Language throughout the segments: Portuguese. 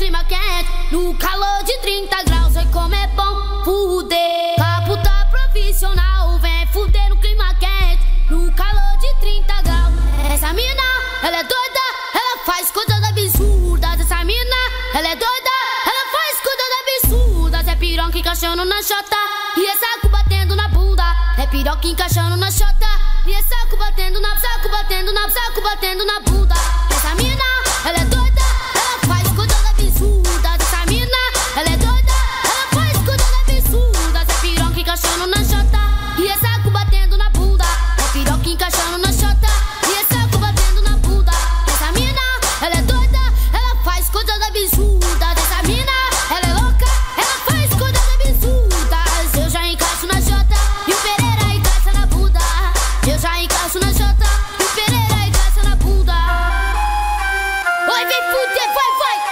clima quente, no calor de 30 graus. Sei como é bom fuder. Caputa profissional, vem fuder no clima quente, no calor de 30 graus. Essa mina, ela é doida, ela faz coisas absurdas. Essa mina, ela é doida, ela faz coisas absurdas. É piroca encaixando na chota e é saco batendo na bunda. É piroca encaixando na chota e é saco batendo na, saco batendo na, saco batendo na bunda. Essa mina, ela é doida, ela faz coisas absurdas. Essa mina, ela é doida, ela faz coisas absurdas. É piroca encaixando na chota e é saco batendo na bunda. É piroca encaixando na chota e é saco batendo na bunda. Essa mina, ela é doida, ela faz coisas absurdas. Essa mina, ela é louca, ela faz coisas absurdas. Eu já encaixo na chota e o Pereira encaixa na bunda. Eu já encaixo na chota e o Pereira encaixa na bunda. Oi, vem fuder, vai, vai!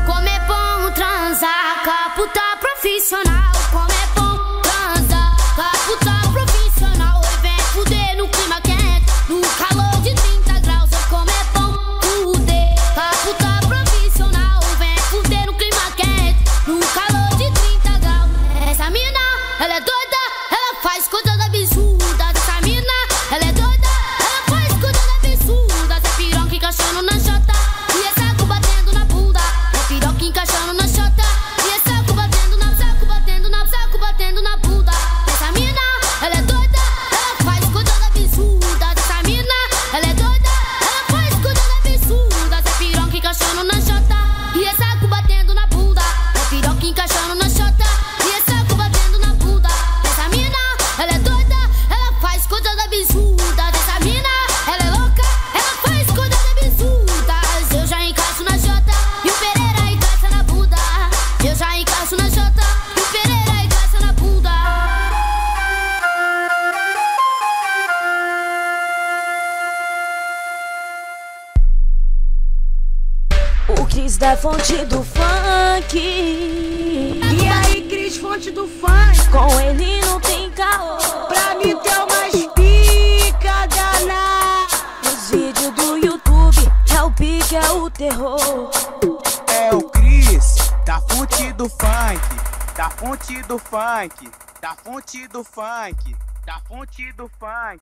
Como é bom transar, caputa profissional. Como é bom transar, caputa profissional. Oi, vem fuder no clima quente, no calor de 30 graus. Oi, como é bom fuder, caputa profissional. Vem fuder no clima quente, no calor de 30 graus. Essa mina, ela é doida, ela faz coisas absurdas. Essa mina, ela é doida, ela faz coisas absurdas. É piroca encaixando na chota e é saco batendo na bunda. É piroca encaixando na chota e é saco batendo na, saco batendo na, saco batendo na bunda. Essa mina, ela é doida, ela faz coisas absurdas. Essa mina, ela é doida, ela faz coisas absurdas. É piroca encaixando na chota e é saco batendo na bunda. É piroca encaixando na chota e é saco batendo na bunda. Essa mina, ela é doida, ela faz coisas absurdas. Essa mina, ela é louca, ela faz coisas absurdas. Eu já encaixo na chota e o Pereira encaixa na bunda. Eu já encaixo na chota e o Pereira encaixa na bunda. O Cris da fonte do funk. E aí, Cris, fonte do funk? Com ele não tem caô. Pra mim tem umas pica danada. Nos vídeos do YouTube é o pique, é o terror. É o Cris, da fonte do funk, da fonte do funk, da fonte do funk, da fonte do funk.